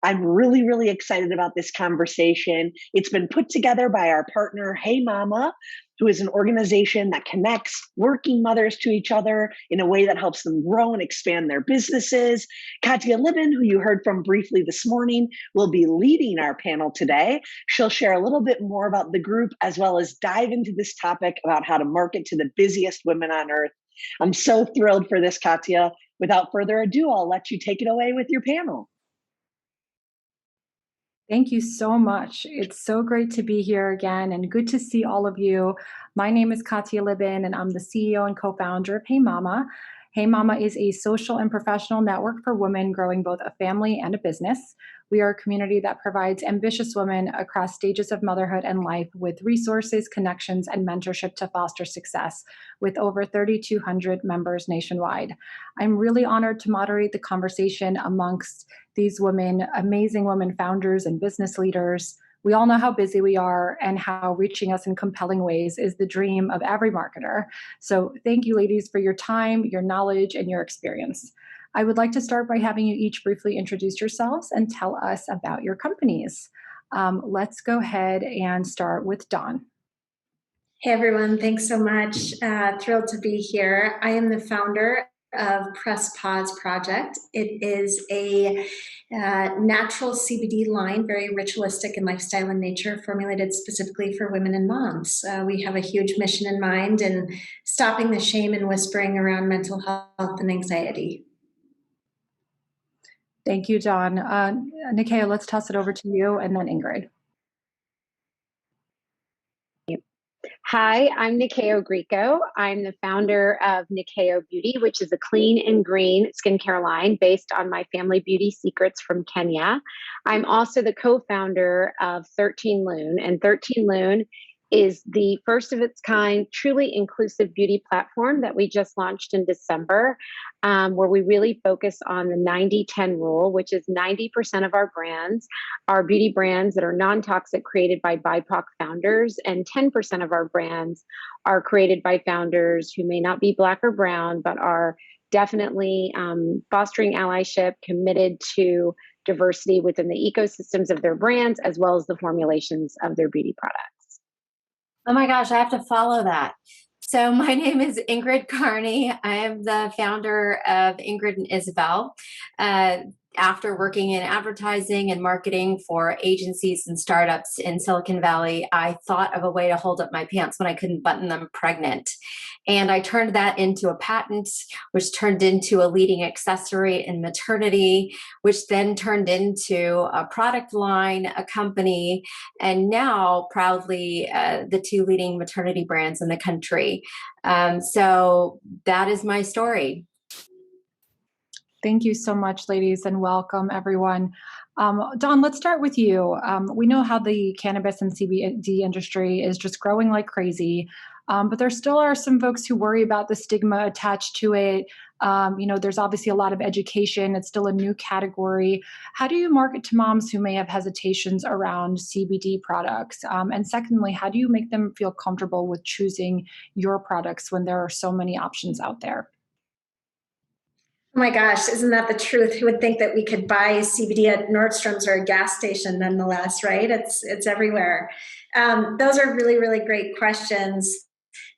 I'm really, really excited about this conversation. It's been put together by our partner, Hey Mama, who is an organization that connects working mothers to each other in a way that helps them grow and expand their businesses. Katya, Libin, who you heard from briefly this morning, will be leading our panel today. She'll share a little bit more about the group as well as dive into this topic about how to market to the busiest women on earth. I'm so thrilled for this, Katya. Without further ado, I'll let you take it away with your panel. Thank you so much. It's so great to be here again and good to see all of you. My name is Katya Libin and I'm the CEO and co-founder of Hey Mama. Hey Mama is a social and professional network for women growing both a family and a business. We are a community that provides ambitious women across stages of motherhood and life with resources, connections, and mentorship to foster success, with over 3,200 members nationwide. I'm really honored to moderate the conversation amongst these women, amazing women founders and business leaders. We all know how busy we are and how reaching us in compelling ways is the dream of every marketer. So thank you, ladies, for your time, your knowledge, and your experience. I would like to start by having you each briefly introduce yourselves and tell us about your companies. Let's go ahead and start with Dawn. Hey everyone, thanks so much. Thrilled to be here. I am the founder of Press Pause Project. It is a natural CBD line, very ritualistic and lifestyle in nature, formulated specifically for women and moms. We have a huge mission in mind in stopping the shame and whispering around mental health and anxiety. Thank you, Dawn. Nyakio, let's toss it over to you and then Ingrid. Hi, I'm Nyakio Greico. I'm the founder of Nyakio Beauty, which is a clean and green skincare line based on my family beauty secrets from Kenya. I'm also the co-founder of 13 Lune, and 13 Lune is the first of its kind, truly inclusive beauty platform that we just launched in December, where we really focus on the 90-10 rule, which is 90% of our brands are beauty brands that are non-toxic, created by BIPOC founders, and 10% of our brands are created by founders who may not be Black or brown, but are definitely fostering allyship, committed to diversity within the ecosystems of their brands, as well as the formulations of their beauty products. Oh my gosh, I have to follow that. So my name is Ingrid Carney. I am the founder of Ingrid and Isabel. After working in advertising and marketing for agencies and startups in Silicon Valley, I thought of a way to hold up my pants when I couldn't button them pregnant. And I turned that into a patent, which turned into a leading accessory in maternity, which then turned into a product line, a company, and now proudly the two leading maternity brands in the country. So that is my story. Thank you so much, ladies, and welcome, everyone. Dawn, let's start with you. We know how the cannabis and CBD industry is just growing like crazy, but there still are some folks who worry about the stigma attached to it. There's obviously a lot of education. It's still a new category. How do you market to moms who may have hesitations around CBD products? And secondly, how do you make them feel comfortable with choosing your products when there are so many options out there? Oh my gosh, isn't that the truth? Who would think that we could buy CBD at Nordstrom's or a gas station nonetheless, right? It's everywhere. Those are really, really great questions.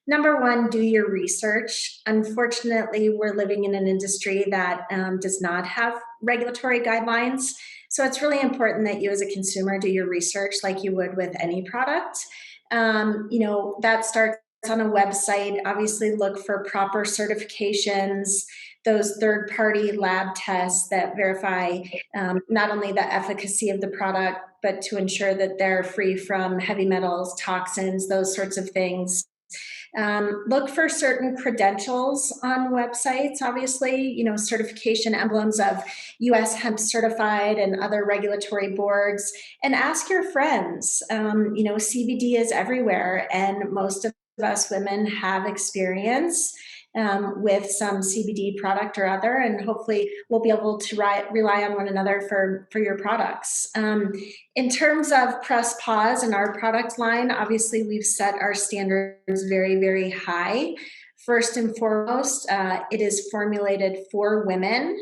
Number one, do your research. Unfortunately, we're living in an industry that does not have regulatory guidelines. So it's really important that you as a consumer do your research like you would with any product. That starts on a website. Obviously, look for proper certifications, those third-party lab tests that verify not only the efficacy of the product, but to ensure that they're free from heavy metals, toxins, those sorts of things. Look for certain credentials on websites, obviously, certification emblems of US Hemp Certified and other regulatory boards, and ask your friends. CBD is everywhere, and most of us women have experience with some CBD product or other, and hopefully we'll be able to rely on one another for your products. In terms of Press Pause and our product line, obviously we've set our standards very, very high. First and foremost, it is formulated for women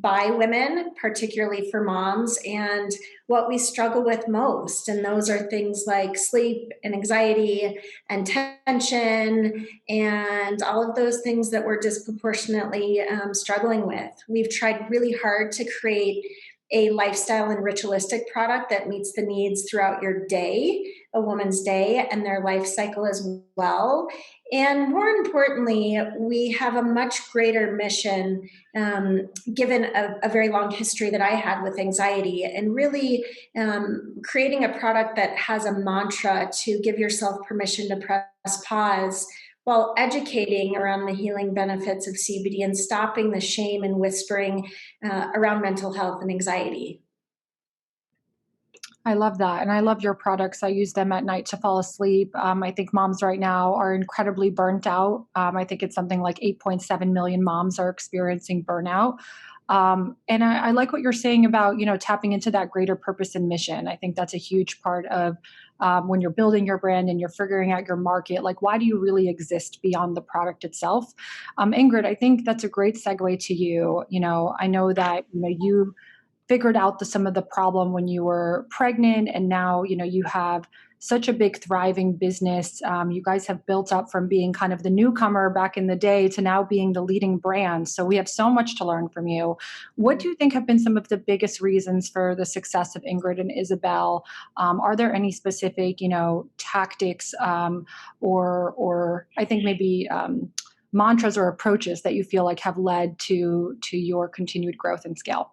by women, particularly for moms, and what we struggle with most. And those are things like sleep and anxiety and tension and all of those things that we're disproportionately struggling with. We've tried really hard to create a lifestyle and ritualistic product that meets the needs throughout your day, a woman's day, and their life cycle as well. And more importantly, we have a much greater mission, given a very long history that I had with anxiety, and really creating a product that has a mantra to give yourself permission to press pause while educating around the healing benefits of CBD and stopping the shame and whispering around mental health and anxiety. I love that. And I love your products. I use them at night to fall asleep. I think moms right now are incredibly burnt out. I think it's something like 8.7 million moms are experiencing burnout. And I like what you're saying about, tapping into that greater purpose and mission. I think that's a huge part of when you're building your brand and you're figuring out your market, like, why do you really exist beyond the product itself? Ingrid, I think that's a great segue to you. I know that, you figured out some of the problem when you were pregnant, and now you have such a big thriving business. You guys have built up from being kind of the newcomer back in the day to now being the leading brand. So we have so much to learn from you. What do you think have been some of the biggest reasons for the success of Ingrid and Isabel? Are there any specific tactics or I think maybe mantras or approaches that you feel like have led to your continued growth and scale?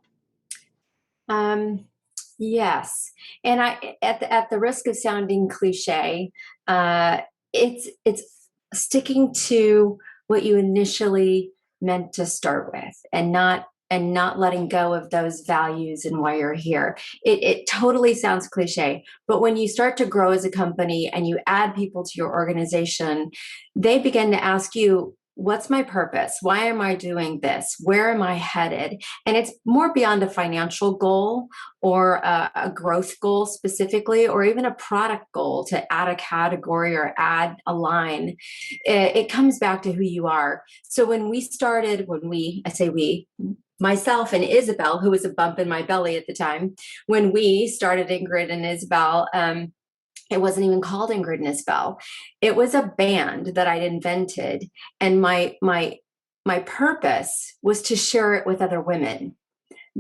Yes. And at the risk of sounding cliche, it's sticking to what you initially meant to start with, and not letting go of those values and why you're here. It totally sounds cliche, but when you start to grow as a company and you add people to your organization, they begin to ask you, what's my purpose? Why am I doing this? Where am I headed? And it's more beyond a financial goal or a growth goal specifically, or even a product goal to add a category or add a line. It comes back to who you are. So I say we, myself and Isabel, who was a bump in my belly at the time, when we started Ingrid and Isabel, it wasn't even called Ingrid and Isabel. It was a band that I'd invented, and my purpose was to share it with other women.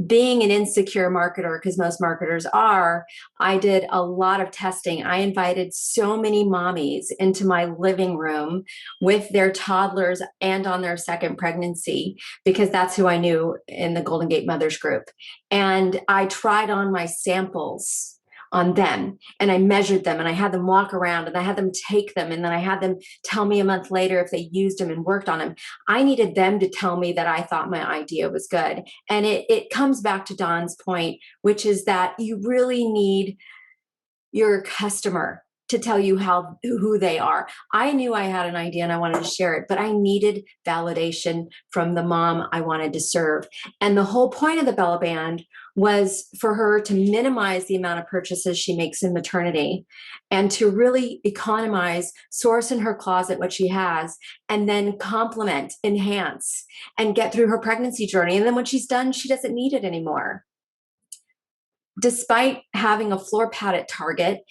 Being an insecure marketer, because most marketers are, I did a lot of testing. I invited so many mommies into my living room with their toddlers and on their second pregnancy, because that's who I knew in the Golden Gate Mothers group. And I tried on my samples on them, and I measured them, and I had them walk around, and I had them take them, and then I had them tell me a month later if they used them and worked on them. I needed them to tell me that I thought my idea was good. And it comes back to Dawn's point, which is that you really need your customer to tell you who they are. I knew I had an idea and I wanted to share it, but I needed validation from the mom I wanted to serve. And the whole point of the Bella Band was for her to minimize the amount of purchases she makes in maternity, and to really economize, source in her closet what she has, and then complement, enhance, and get through her pregnancy journey. And then when she's done, she doesn't need it anymore. Despite having a floor pad at Target,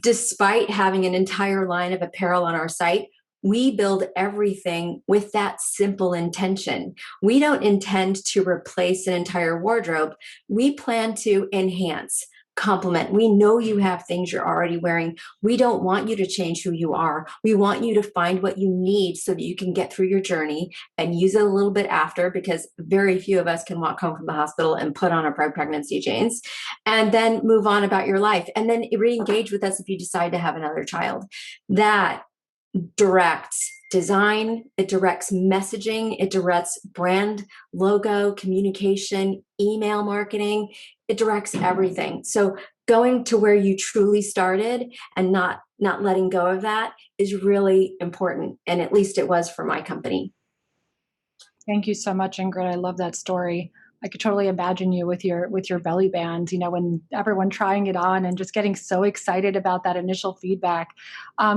despite having an entire line of apparel on our site, we build everything with that simple intention. We don't intend to replace an entire wardrobe. We plan to enhance, complement. We know you have things you're already wearing. We don't want you to change who you are. We want you to find what you need so that you can get through your journey and use it a little bit after, because very few of us can walk home from the hospital and put on our pregnancy jeans and then move on about your life, and then re-engage with us if you decide to have another child. That directs design, it directs messaging, it directs brand logo, communication, email marketing, it directs everything. So going to where you truly started and not letting go of that is really important. And at least it was for my company. Thank you so much, Ingrid. I love that story. I could totally imagine you with your belly band, when everyone trying it on and just getting so excited about that initial feedback.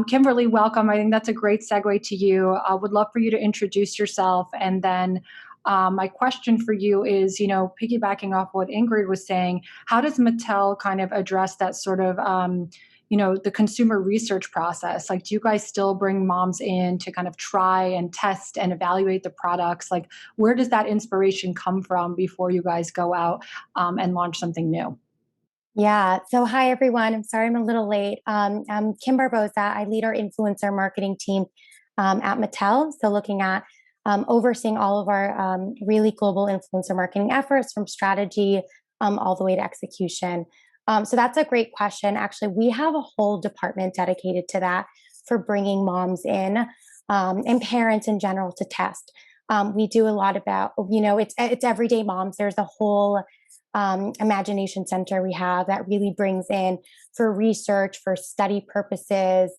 Kimberly, welcome. I think that's a great segue to you. I would love for you to introduce yourself, and then My question for you is, piggybacking off what Ingrid was saying, how does Mattel kind of address that sort of, the consumer research process? Like, do you guys still bring moms in to kind of try and test and evaluate the products? Like, where does that inspiration come from before you guys go out and launch something new? Yeah. So, hi, everyone. I'm sorry I'm a little late. I'm Kim Barbosa. I lead our influencer marketing team at Mattel. So, looking at overseeing all of our really global influencer marketing efforts from strategy all the way to execution. So, that's a great question. Actually, we have a whole department dedicated to that for bringing moms in and parents in general to test. We do a lot about, it's everyday moms. There's a whole imagination center we have that really brings in for research, for study purposes,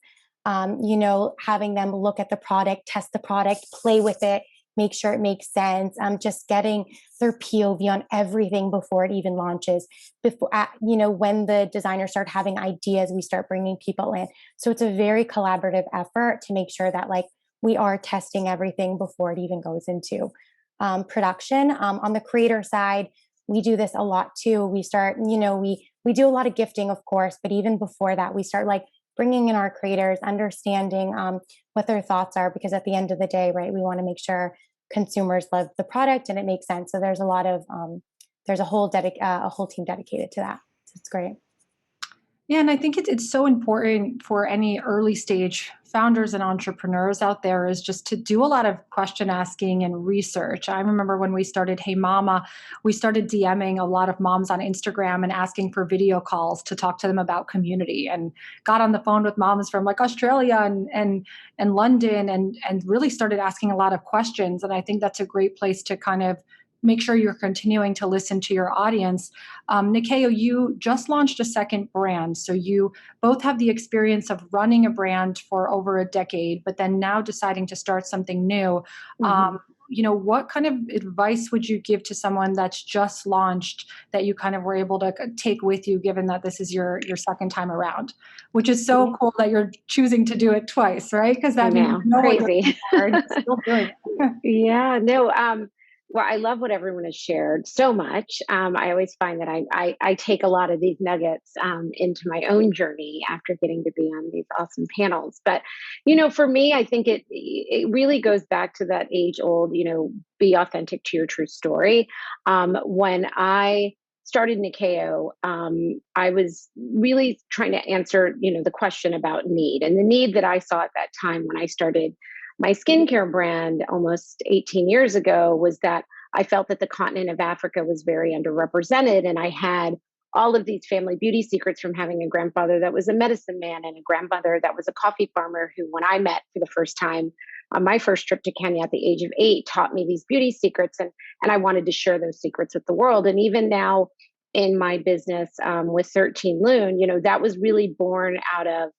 having them look at the product, test the product, play with it, make sure it makes sense, just getting their POV on everything before it even launches. Before, when the designers start having ideas, we start bringing people in. So it's a very collaborative effort to make sure that we are testing everything before it even goes into production. On the creator side, we do this a lot too. We start, we do a lot of gifting, of course, but even before that, we start bringing in our creators, understanding what their thoughts are, because at the end of the day, right, we want to make sure consumers love the product and it makes sense. So there's a lot of, there's a whole team dedicated to that. So it's great. Yeah, and I think it's so important for any early stage founders and entrepreneurs out there is just to do a lot of question asking and research. I remember when we started Hey Mama, we started DMing a lot of moms on Instagram and asking for video calls to talk to them about community, and got on the phone with moms from Australia and London and really started asking a lot of questions. And I think that's a great place to kind of make sure you're continuing to listen to your audience. Nyakio, you just launched a second brand. So you both have the experience of running a brand for over a decade, but then now deciding to start something new. Mm-hmm. What kind of advice would you give to someone that's just launched that you kind of were able to take with you, given that this is your second time around, which is so cool that you're choosing to do it twice, right? Because that means crazy. Still doing it. Yeah, no. Well, I love what everyone has shared so much. I always find that I take a lot of these nuggets into my own journey after getting to be on these awesome panels. But, for me, I think it really goes back to that age old, be authentic to your true story. When I started Nyakio, I was really trying to answer, the question about need, and the need that I saw at that time when I started my skincare brand almost 18 years ago was that I felt that the continent of Africa was very underrepresented. And I had all of these family beauty secrets from having a grandfather that was a medicine man and a grandmother that was a coffee farmer who, when I met for the first time on my first trip to Kenya at the age of 8, taught me these beauty secrets. And I wanted to share those secrets with the world. And even now in my business with 13 Lune, that was really born out of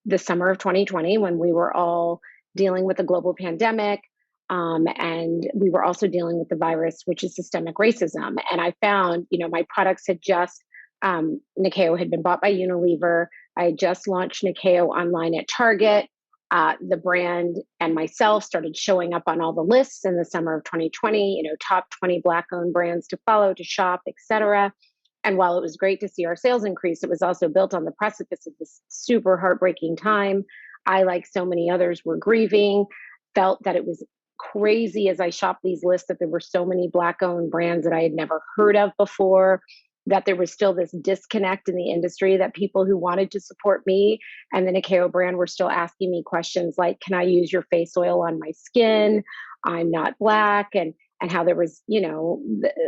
the summer of 2020, when we were all dealing with a global pandemic. And we were also dealing with the virus, which is systemic racism. And I found, my products had just, Nyakio had been bought by Unilever. I had just launched Nyakio online at Target. The brand and myself started showing up on all the lists in the summer of 2020, top 20 Black-owned brands to follow, to shop, etc. And while it was great to see our sales increase, it was also built on the precipice of this super heartbreaking time. I, like so many others, were grieving, felt that it was crazy as I shopped these lists that there were so many Black-owned brands that I had never heard of before, that there was still this disconnect in the industry, that people who wanted to support me and the Nyakio brand were still asking me questions like, can I use your face oil on my skin? I'm not Black. And how there was,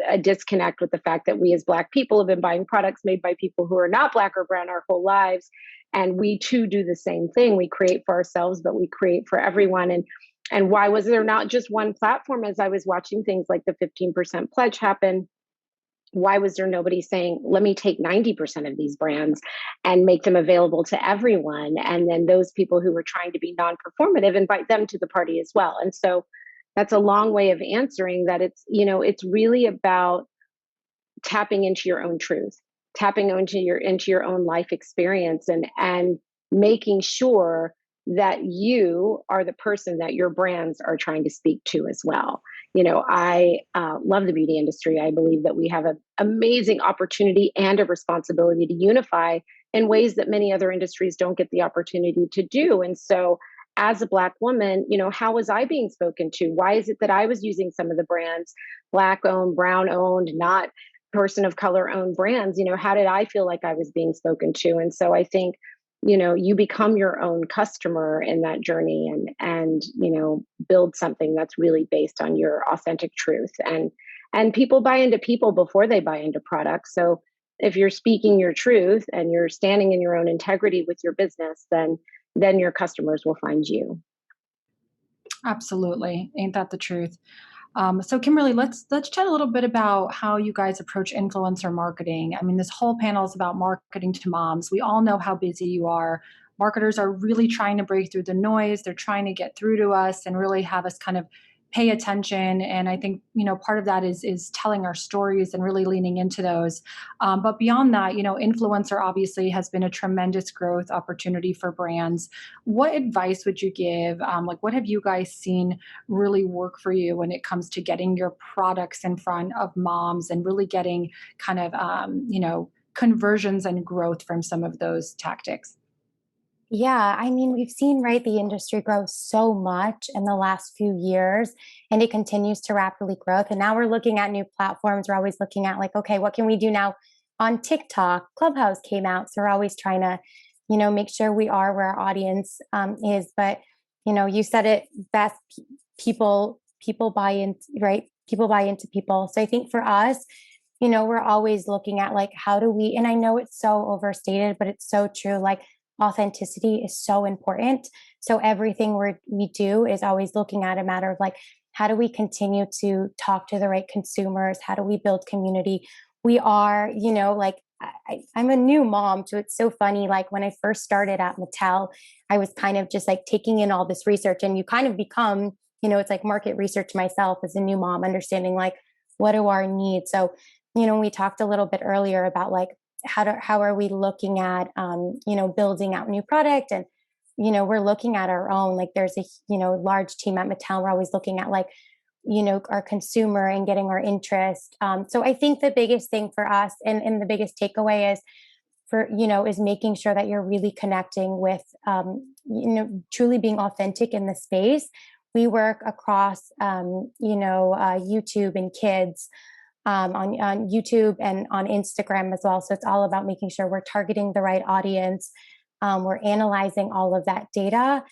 a disconnect with the fact that we as Black people have been buying products made by people who are not Black or brown our whole lives. And we too do the same thing. We create for ourselves, but we create for everyone. And why was there not just one platform? As I was watching things like the 15% pledge happen, why was there nobody saying, let me take 90% of these brands and make them available to everyone? And then those people who were trying to be non-performative, invite them to the party as well. And so that's a long way of answering that. It's really about tapping into your own truth, tapping into your own life experience, and making sure that you are the person that your brands are trying to speak to as well. I love the beauty industry. I believe that we have an amazing opportunity and a responsibility to unify in ways that many other industries don't get the opportunity to do. And so, as a Black woman, how was I being spoken to? Why is it that I was using some of the brands, Black owned, brown owned, not person of color owned brands? How did I feel like I was being spoken to? And so I think, you become your own customer in that journey, and build something that's really based on your authentic truth. And people buy into people before they buy into products. So if you're speaking your truth and you're standing in your own integrity with your business, then your customers will find you. Absolutely. Ain't that the truth? So Kimberly, let's chat a little bit about how you guys approach influencer marketing. I mean, this whole panel is about marketing to moms. We all know how busy you are. Marketers are really trying to break through the noise. They're trying to get through to us and really have us kind of pay attention. And I think, part of that is telling our stories and really leaning into those. But beyond that, influencer obviously has been a tremendous growth opportunity for brands. What advice would you give? What have you guys seen really work for you when it comes to getting your products in front of moms and really getting kind of, conversions and growth from some of those tactics? Yeah, I mean, we've seen, right, the industry grow so much in the last few years, and it continues to rapidly grow. And now we're looking at new platforms. We're always looking at, like, okay, what can we do now on TikTok? Clubhouse came out. So we're always trying to, make sure we are where our audience is. But, you said it best, people buy in, right? People buy into people. So I think for us, we're always looking at, like, how do we, and I know it's so overstated, but it's so true. Like, authenticity is so important. So everything we do is always looking at a matter of, like, how do we continue to talk to the right consumers? How do we build community? We are, like, I'm a new mom, so it's so funny. Like, when I first started at Mattel, I was kind of just like taking in all this research, and you kind of become, it's like market research myself as a new mom, understanding, like, what do our needs? So, we talked a little bit earlier about, like, how are we looking at building out new product, and we're looking at our own, like, there's a large team at Mattel. We're always looking at, like, our consumer and getting our interest. So I think the biggest thing for us, and the biggest takeaway is making sure that you're really connecting with truly being authentic in the space. We work across YouTube and kids, on YouTube and on Instagram as well. So it's all about making sure we're targeting the right audience. We're analyzing all of that data,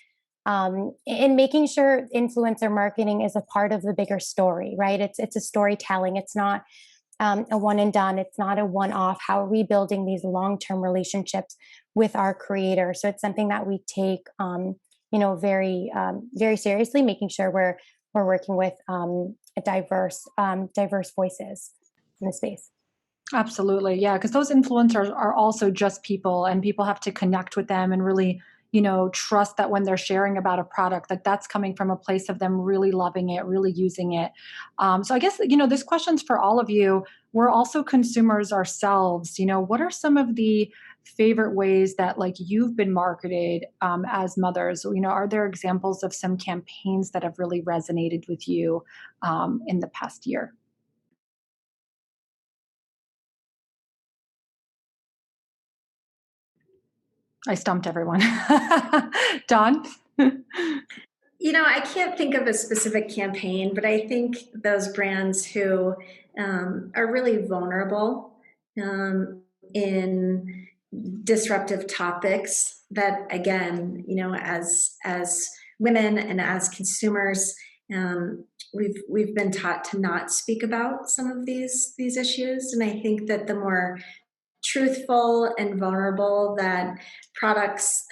and making sure influencer marketing is a part of the bigger story, right? It's a storytelling. It's not a one and done. It's not a one-off. How are we building these long-term relationships with our creators? So it's something that we take, very, very seriously, making sure we're working with diverse voices in the space. Absolutely. Yeah. Because those influencers are also just people, and people have to connect with them and really, trust that when they're sharing about a product, that's coming from a place of them really loving it, really using it. So I guess, this question's for all of you. We're also consumers ourselves. What are some of the favorite ways that, like, you've been marketed as mothers? Are there examples of some campaigns that have really resonated with you in the past year? I stumped everyone. Dawn? I can't think of a specific campaign, but I think those brands who are really vulnerable in disruptive topics that, again, as women and as consumers, we've been taught to not speak about some of these issues. And I think that the more truthful and vulnerable that products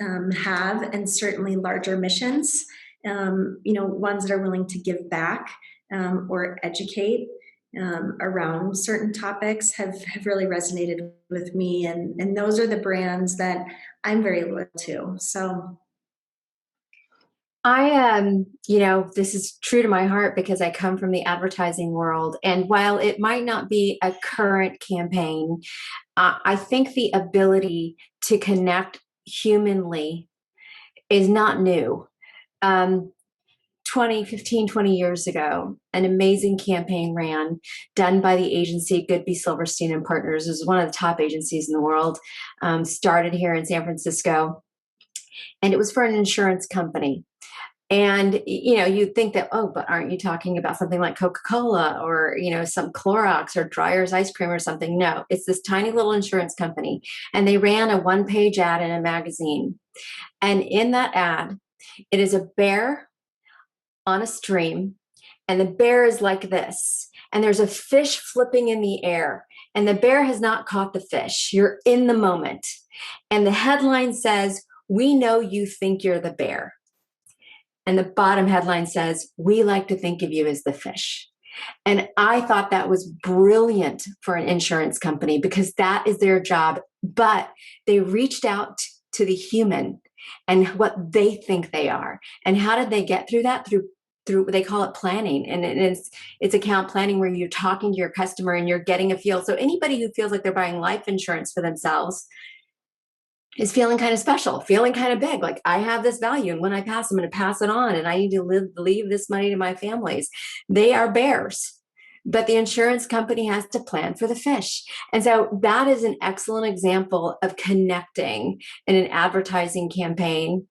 have, and certainly larger missions, ones that are willing to give back or educate around certain topics have really resonated with me. And those are the brands that I'm very loyal to. So this is true to my heart because I come from the advertising world. And while it might not be a current campaign, I think the ability to connect humanly is not new. 20 years ago, an amazing campaign ran, done by the agency Goodby Silverstein and Partners. It was one of the top agencies in the world, started here in San Francisco, and it was for an insurance company. And, you'd think that, oh, but aren't you talking about something like Coca-Cola or, some Clorox or Dreyer's ice cream or something? No, it's this tiny little insurance company. And they ran a one-page ad in a magazine. And in that ad, it is a bear on a stream, and the bear is like this. And there's a fish flipping in the air, and the bear has not caught the fish. You're in the moment. And the headline says, "We know you think you're the bear." And the bottom headline says, "We like to think of you as the fish." And I thought that was brilliant for an insurance company, because that is their job. But they reached out to the human and what they think they are. And how did they get through that? Through they call it planning. And it's account planning, where you're talking to your customer and you're getting a feel. So anybody who feels like they're buying life insurance for themselves is feeling kind of special, feeling kind of big. Like, I have this value, and when I pass, I'm going to pass it on, and I need to leave this money to my families. They are bears, but the insurance company has to plan for the fish. And so that is an excellent example of connecting in an advertising campaign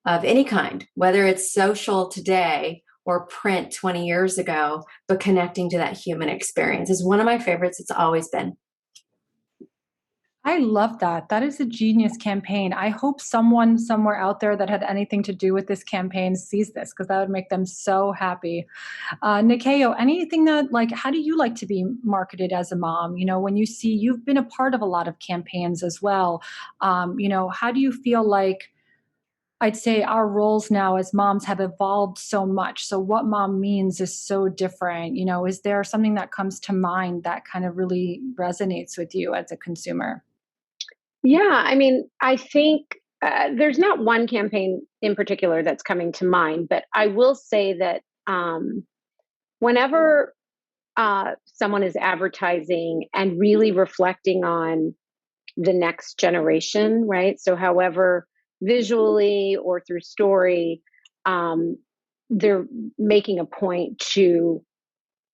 of any kind, whether it's social today or print 20 years ago, but connecting to that human experience is one of my favorites. It's always been. I love that. That is a genius campaign. I hope someone somewhere out there that had anything to do with this campaign sees this, because that would make them so happy. Nyakio, anything that, how do you like to be marketed as a mom? When you've been a part of a lot of campaigns as well. How do you feel like, I'd say our roles now as moms have evolved so much. So what mom means is so different. Is there something that comes to mind that kind of really resonates with you as a consumer? Yeah, I think there's not one campaign in particular that's coming to mind, but I will say that whenever someone is advertising and really reflecting on the next generation, right? So however, visually or through story, they're making a point to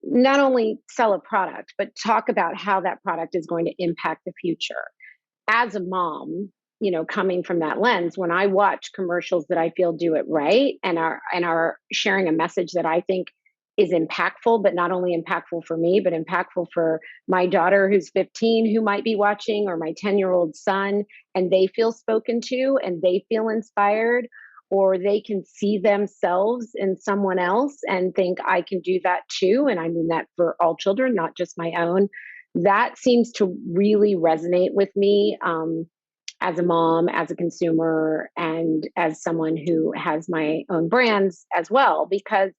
not only sell a product, but talk about how that product is going to impact the future. As a mom, coming from that lens, when I watch commercials that I feel do it right and are sharing a message that I think is impactful, but not only impactful for me, but impactful for my daughter who's 15 who might be watching, or my 10-year-old son, and they feel spoken to and they feel inspired, or they can see themselves in someone else and think, I can do that too. And I mean that for all children, not just my own. That seems to really resonate with me as a mom, as a consumer, and as someone who has my own brands as well, because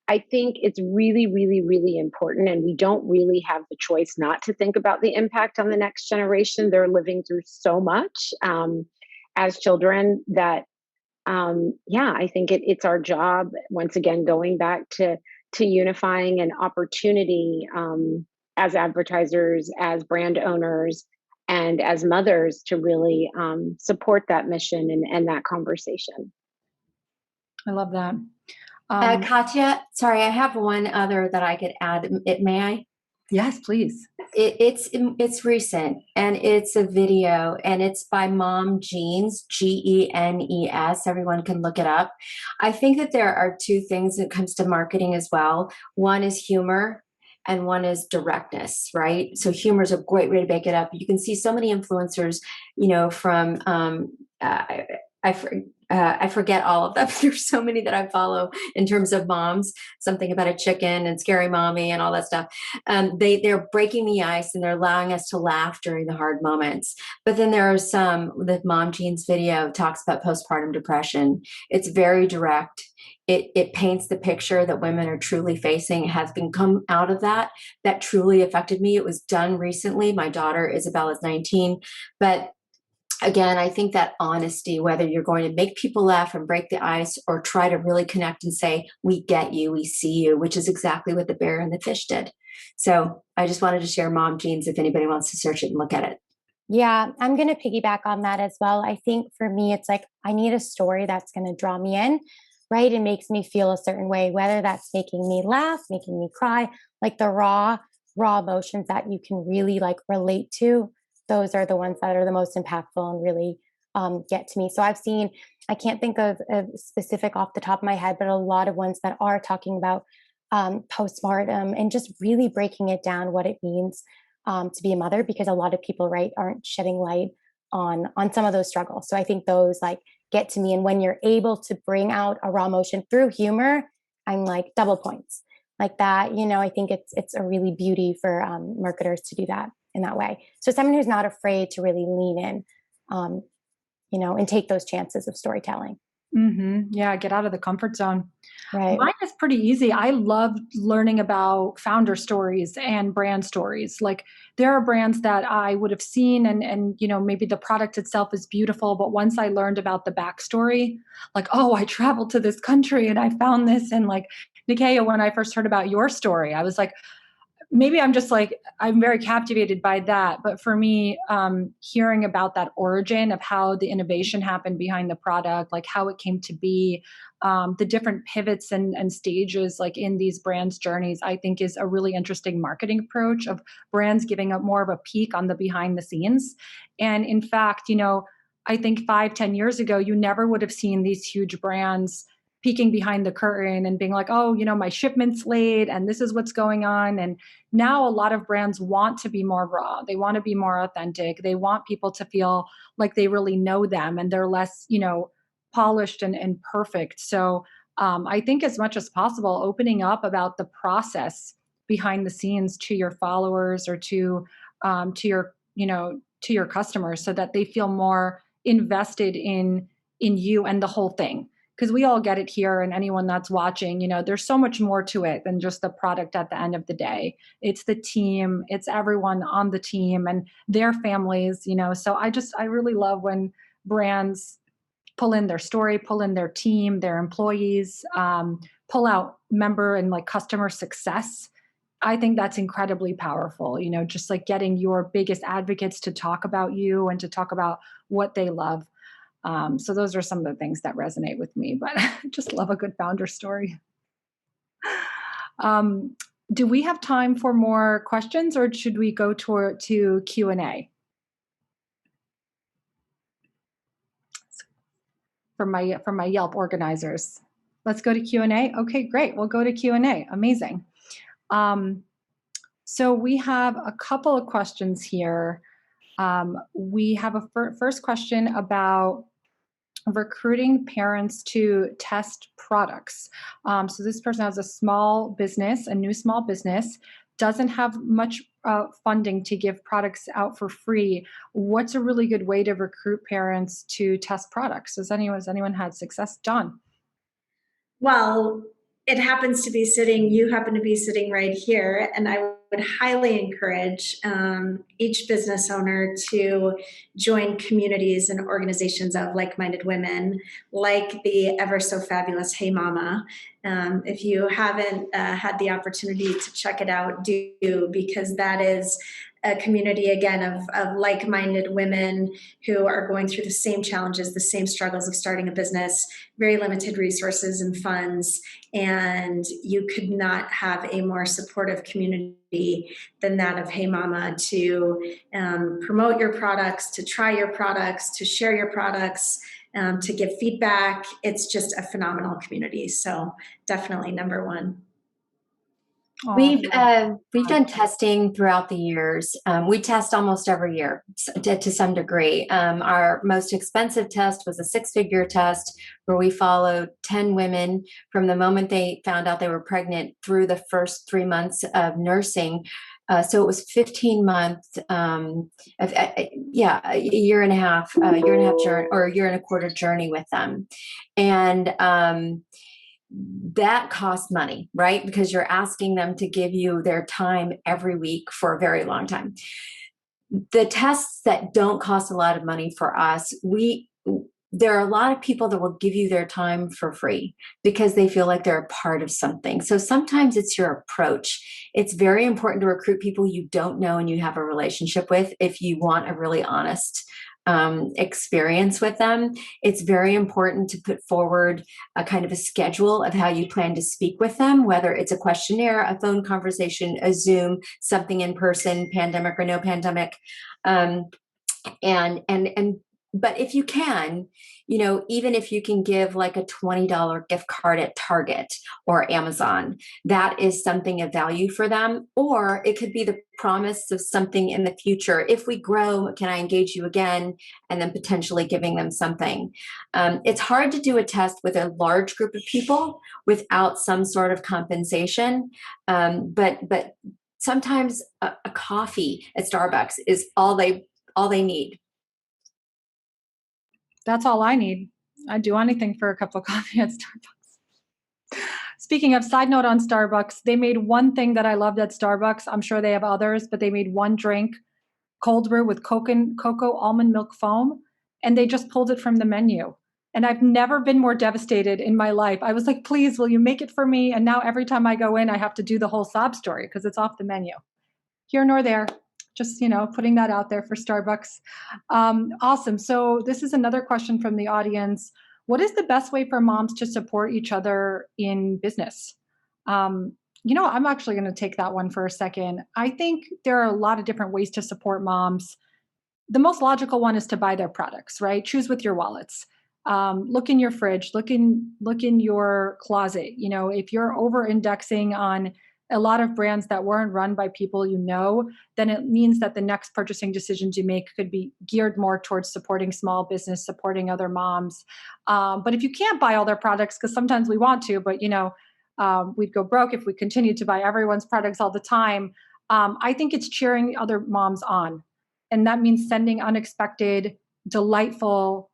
I think it's really, really, really important. And we don't really have the choice not to think about the impact on the next generation. They're living through so much as children that, I think it's our job, once again, going back to unifying an opportunity as advertisers, as brand owners, and as mothers to really support that mission and that conversation. I love that. Katya, sorry, I have one other that I could add. May I? Yes, please. It's recent, and it's a video, and it's by Mom Jeans, Genes. Everyone can look it up. I think that there are two things that comes to marketing as well. One is humor, and one is directness, right? So humor is a great way to bake it up. You can see so many influencers, from I forget all of them. There's so many that I follow in terms of moms, something about a chicken and scary mommy and all that stuff. They're breaking the ice, and they're allowing us to laugh during the hard moments. But then there are the Mom Jeans video talks about postpartum depression. It's very direct. It paints the picture that women are truly facing. It has been come out of that truly affected me. It was done recently. My daughter, Isabel, is 19, but again, I think that honesty, whether you're going to make people laugh and break the ice, or try to really connect and say, we get you, we see you, which is exactly what the bear and the fish did. So I just wanted to share Mom Jeans if anybody wants to search it and look at it. Yeah, I'm going to piggyback on that as well. I think for me, it's like I need a story that's going to draw me in, right? It makes me feel a certain way, whether that's making me laugh, making me cry, like the raw emotions that you can really like relate to. Those are the ones that are the most impactful and really get to me. So I've seen, I can't think of a specific off the top of my head, but a lot of ones that are talking about postpartum and just really breaking it down what it means to be a mother, because a lot of people, right, aren't shedding light on some of those struggles. So I think those like get to me, and when you're able to bring out a raw emotion through humor, I'm like double points like that. You know, I think it's a really beauty for marketers to do that in that way. So someone who's not afraid to really lean in, you know, and take those chances of storytelling. Yeah, get out of the comfort zone. Right. Mine is pretty easy. I love learning about founder stories and brand stories. Like there are brands that I would have seen and you know, maybe the product itself is beautiful, but once I learned about the backstory, like, oh, I traveled to this country and I found this. And like Nyakio, when I first heard about your story, I was like, maybe I'm just like, I'm very captivated by that. But for me, hearing about that origin of how the innovation happened behind the product, like how it came to be, the different pivots and stages like in these brands' journeys, I think is a really interesting marketing approach of brands giving up more of a peek on the behind the scenes. And in fact, you know, I think 5-10 years ago, you never would have seen these huge brands peeking behind the curtain and being like, oh, you know, my shipment's late and this is what's going on. And now a lot of brands want to be more raw. They want to be more authentic. They want people to feel like they really know them and they're less, you know, polished and perfect. So I think as much as possible, opening up about the process behind the scenes to your followers or to your, you know, to your customers so that they feel more invested in you and the whole thing, because we all get it here, and anyone that's watching, you know, there's so much more to it than just the product at the end of the day. It's the team, it's everyone on the team and their families, you know. So I really love when brands pull in their story, pull in their team, their employees, pull out member and like customer success. I think that's incredibly powerful, you know, just like getting your biggest advocates to talk about you and to talk about what they love. So those are some of the things that resonate with me, but I just love a good founder story. Do we have time for more questions or should we go to Q&A? From my Yelp organizers. Let's go to Q&A. Okay, great. We'll go to Q&A. Amazing. So we have a couple of questions here. We have a first question about recruiting parents to test products. So this person has a small business, a new small business, doesn't have much funding to give products out for free. What's a really good way to recruit parents to test products? Has anyone had success? John? Well, it happens to be you happen to be sitting right here, and I would highly encourage each business owner to join communities and organizations of like-minded women, like the ever so fabulous Hey Mama. If you haven't had the opportunity to check it out, do, because that is a community, again, of like-minded women who are going through the same challenges, the same struggles of starting a business, very limited resources and funds, and you could not have a more supportive community than that of Hey Mama to promote your products, to try your products, to share your products, to give feedback. It's just a phenomenal community. So definitely number one. We've done testing throughout the years. We test almost every year to some degree. Our most expensive test was a 6-figure test where we followed 10 women from the moment they found out they were pregnant through the first 3 months of nursing. So it was 15 months, a year and a half journey, or a year and a quarter journey with them. And that costs money, right? Because you're asking them to give you their time every week for a very long time. The tests that don't cost a lot of money for us, we there are a lot of people that will give you their time for free because they feel like they're a part of something. So sometimes it's your approach. It's very important to recruit people you don't know and you have a relationship with if you want a really honest experience with them. It's very important to put forward a kind of a schedule of how you plan to speak with them, whether it's a questionnaire, a phone conversation, a Zoom, something in person, pandemic or no pandemic. But if you can, even if you can give like a $20 gift card at Target or Amazon, that is something of value for them. Or it could be the promise of something in the future. If we grow, can I engage you again? And then potentially giving them something. It's hard to do a test with a large group of people without some sort of compensation. But sometimes a coffee at Starbucks is all they need. That's all I need. I'd do anything for a cup of coffee at Starbucks. Speaking of, side note on Starbucks, they made one thing that I loved at Starbucks. I'm sure they have others, but they made one drink, cold brew with cocoa almond milk foam, and they just pulled it from the menu. And I've never been more devastated in my life. I was like, please, will you make it for me? And now every time I go in, I have to do the whole sob story because it's off the menu. Here nor there. Just, putting that out there for Starbucks. Awesome. So this is another question from the audience. What is the best way for moms to support each other in business? I'm actually going to take that one for a second. I think there are a lot of different ways to support moms. The most logical one is to buy their products, right? Choose with your wallets. Look in your fridge, look in your closet. If you're over indexing on a lot of brands that weren't run by people then it means that the next purchasing decisions you make could be geared more towards supporting small business, supporting other moms. But if you can't buy all their products, because sometimes we want to, but we'd go broke if we continued to buy everyone's products all the time. I think it's cheering other moms on. And that means sending unexpected, delightful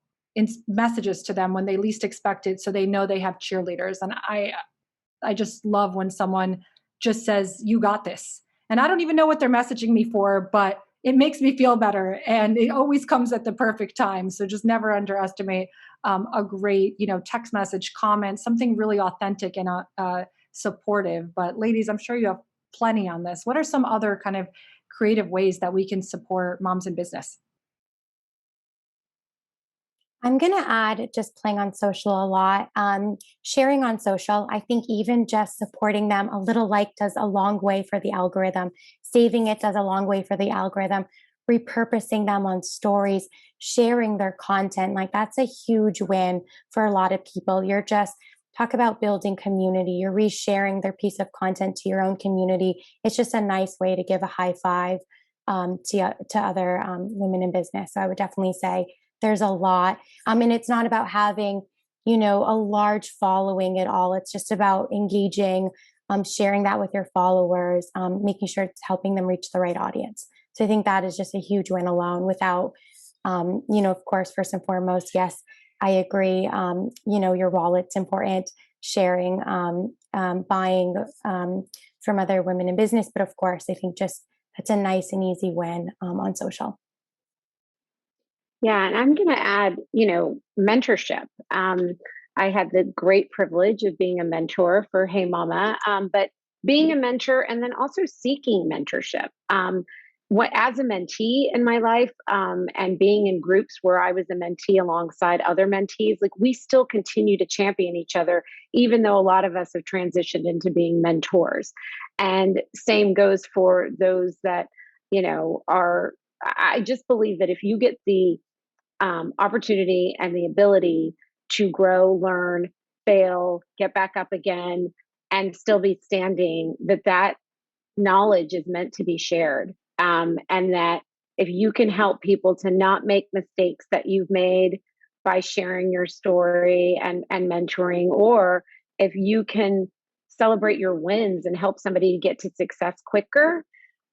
messages to them when they least expect it, so they know they have cheerleaders. And I just love when someone just says, you got this. And I don't even know what they're messaging me for, but it makes me feel better. And it always comes at the perfect time. So just never underestimate a great, text message, comment, something really authentic and supportive. But ladies, I'm sure you have plenty on this. What are some other kind of creative ways that we can support moms in business? I'm going to add just playing on social a lot, sharing on social. I think even just supporting them, a little like does a long way for the algorithm. Saving it does a long way for the algorithm. Repurposing them on stories, sharing their content, like that's a huge win for a lot of people. You're just talk about building community. You're resharing their piece of content to your own community. It's just a nice way to give a high five to other women in business. So I would definitely say there's a lot. And it's not about having, a large following at all. It's just about engaging, sharing that with your followers, making sure it's helping them reach the right audience. So I think that is just a huge win alone without, of course, first and foremost, yes, I agree. Your wallet's important, sharing, buying from other women in business. But of course, I think just it's a nice and easy win on social. Yeah, and I'm going to add, mentorship. I had the great privilege of being a mentor for Hey Mama, but being a mentor and then also seeking mentorship. As a mentee in my life and being in groups where I was a mentee alongside other mentees, like we still continue to champion each other, even though a lot of us have transitioned into being mentors. And same goes for those that, I just believe that if you get the opportunity and the ability to grow, learn, fail, get back up again, and still be standing, that knowledge is meant to be shared. And that if you can help people to not make mistakes that you've made by sharing your story and mentoring, or if you can celebrate your wins and help somebody get to success quicker,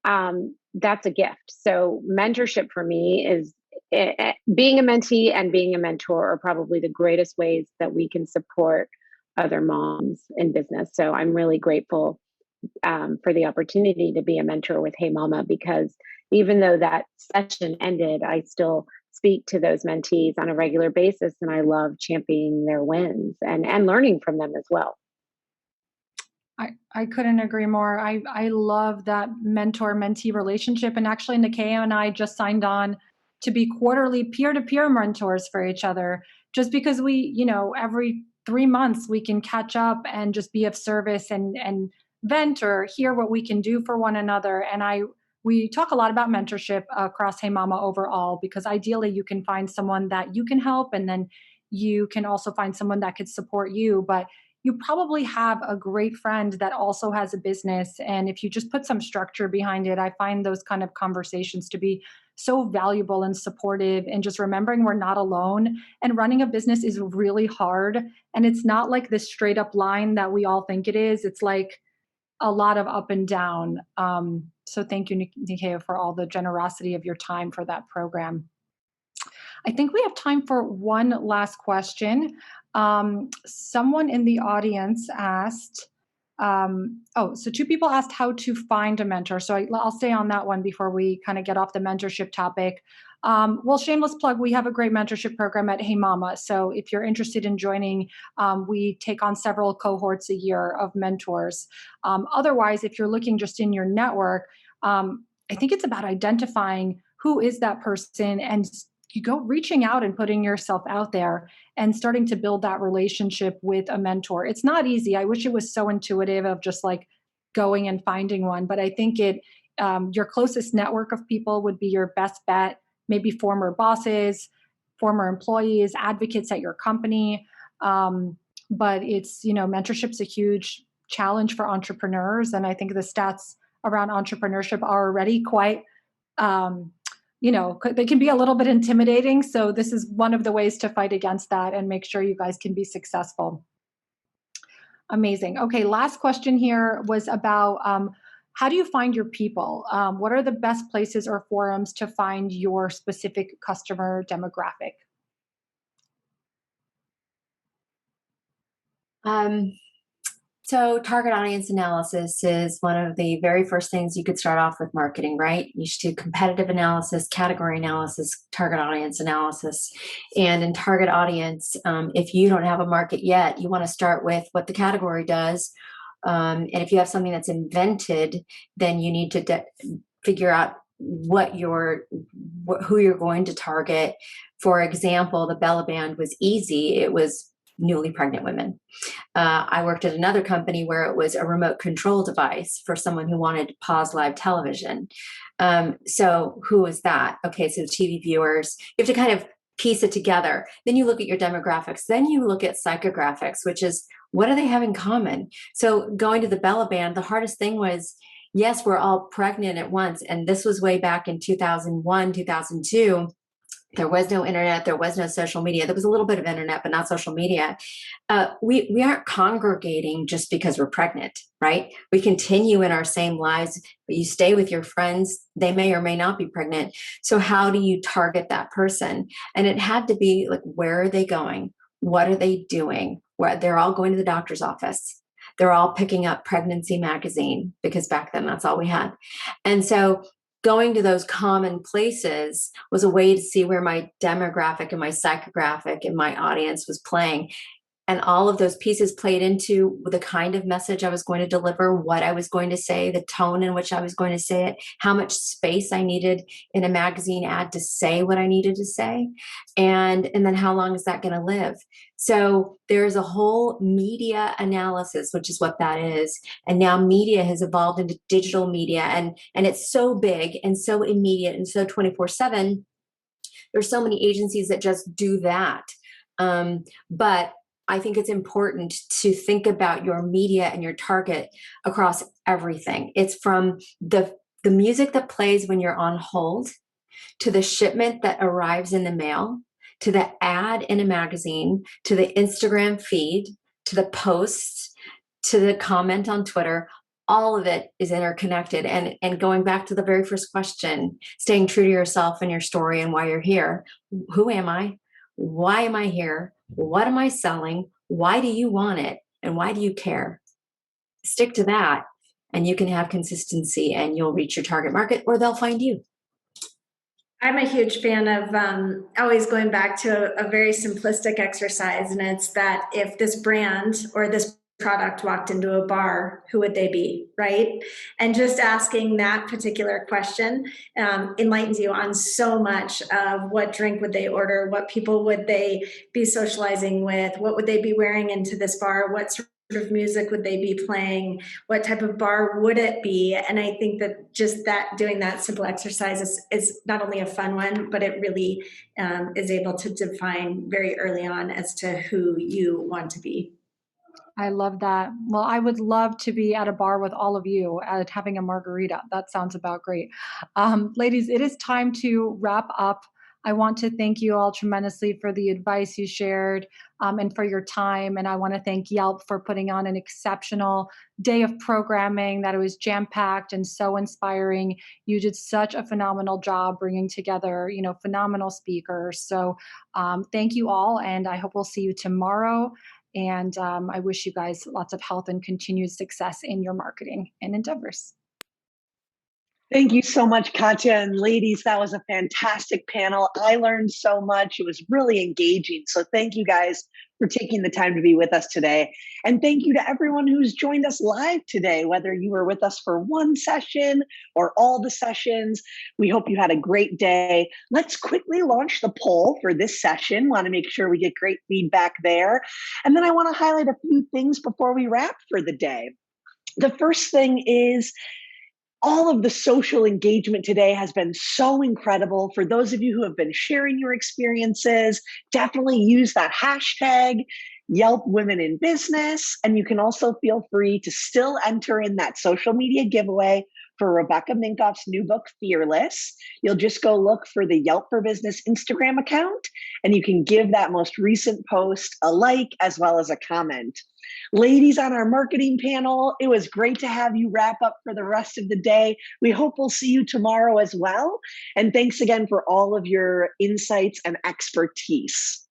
that's a gift. So mentorship for me is being a mentee and being a mentor are probably the greatest ways that we can support other moms in business. So I'm really grateful for the opportunity to be a mentor with Hey Mama, because even though that session ended, I still speak to those mentees on a regular basis, and I love championing their wins and learning from them as well. I couldn't agree more. I love that mentor-mentee relationship. And actually, Nyakio and I just signed on to be quarterly peer-to-peer mentors for each other, just because we, every 3 months we can catch up and just be of service and vent or hear what we can do for one another. And we talk a lot about mentorship across Hey Mama overall, because ideally you can find someone that you can help, and then you can also find someone that could support you. But you probably have a great friend that also has a business. And if you just put some structure behind it, I find those kind of conversations to be so valuable and supportive. And just remembering we're not alone, and running a business is really hard. And it's not like this straight up line that we all think it is. It's like a lot of up and down. So thank you, Nyakio, for all the generosity of your time for that program. I think we have time for one last question. Someone in the audience asked, so 2 people asked how to find a mentor. So I'll stay on that one before we kind of get off the mentorship topic. Well, shameless plug, we have a great mentorship program at Hey Mama. So if you're interested in joining, we take on several cohorts a year of mentors. Otherwise, if you're looking just in your network, I think it's about identifying who is that person, and you go reaching out and putting yourself out there and starting to build that relationship with a mentor. It's not easy. I wish it was so intuitive of just like going and finding one, but I think your closest network of people would be your best bet. Maybe former bosses, former employees, advocates at your company. But it's, mentorship's a huge challenge for entrepreneurs. And I think the stats around entrepreneurship are already quite, they can be a little bit intimidating. So this is one of the ways to fight against that and make sure you guys can be successful. Amazing. Okay, last question here was about how do you find your people? What are the best places or forums to find your specific customer demographic? So target audience analysis is one of the very first things you could start off with marketing, right? You should do competitive analysis, category analysis, target audience analysis. And in target audience, if you don't have a market yet, you want to start with what the category does. And if you have something that's invented, then you need to figure out who you're going to target. For example, the Bella Band was easy. It was newly pregnant women. I worked at another company where it was a remote control device for someone who wanted to pause live television. So who is that? Okay, so TV viewers. You have to kind of piece it together. Then you look at your demographics. Then you look at psychographics, which is what do they have in common? So going to the Bella Band, the hardest thing was, yes, we're all pregnant at once. And this was way back in 2001, 2002. There was no internet. There was no social media. There was a little bit of internet, but not social media. We aren't congregating just because we're pregnant, right? We continue in our same lives, but you stay with your friends. They may or may not be pregnant. So how do you target that person? And it had to be like, where are they going? What are they doing? Where they're all going to the doctor's office. They're all picking up pregnancy magazine, because back then that's all we had. And so going to those common places was a way to see where my demographic and my psychographic and my audience was playing. And all of those pieces played into the kind of message I was going to deliver, what I was going to say, the tone in which I was going to say it, how much space I needed in a magazine ad to say what I needed to say, and then how long is that going to live? So there's a whole media analysis, which is what that is. And now media has evolved into digital media, and it's so big and so immediate and so 24/7. There's so many agencies that just do that. But I think it's important to think about your media and your target across everything. It's from the music that plays when you're on hold, to the shipment that arrives in the mail, to the ad in a magazine, to the Instagram feed, to the posts, to the comment on Twitter. All of it is interconnected. And going back to the very first question, staying true to yourself and your story and why you're here. Who am I? Why am I here? What am I selling? Why do you want it? And why do you care? Stick to that, and you can have consistency, and you'll reach your target market, or they'll find you. I'm a huge fan of always going back to a very simplistic exercise, and it's that if this brand or this product walked into a bar, who would they be, right? And just asking that particular question enlightens you on so much of what drink would they order, what people would they be socializing with, what would they be wearing into this bar, what sort of music would they be playing, what type of bar would it be. And I think that just that doing that simple exercise is not only a fun one, but it really is able to define very early on as to who you want to be. I love that. Well, I would love to be at a bar with all of you having a margarita. That sounds about great. Ladies, it is time to wrap up. I want to thank you all tremendously for the advice you shared and for your time. And I want to thank Yelp for putting on an exceptional day of programming that it was jam-packed and so inspiring. You did such a phenomenal job bringing together, phenomenal speakers. So thank you all. And I hope we'll see you tomorrow. And I wish you guys lots of health and continued success in your marketing and endeavors. Thank you so much, Katya. And ladies, that was a fantastic panel. I learned so much. It was really engaging. So thank you guys for taking the time to be with us today. And thank you to everyone who's joined us live today, whether you were with us for one session or all the sessions. We hope you had a great day. Let's quickly launch the poll for this session. Want to make sure we get great feedback there. And then I want to highlight a few things before we wrap for the day. The first thing is, all of the social engagement today has been so incredible. For those of you who have been sharing your experiences, definitely use that hashtag Yelp Women in Business. And you can also feel free to still enter in that social media giveaway for Rebecca Minkoff's new book, Fearless. You'll just go look for the Yelp for Business Instagram account, and you can give that most recent post a like as well as a comment. Ladies on our marketing panel, it was great to have you wrap up for the rest of the day. We hope we'll see you tomorrow as well. And thanks again for all of your insights and expertise.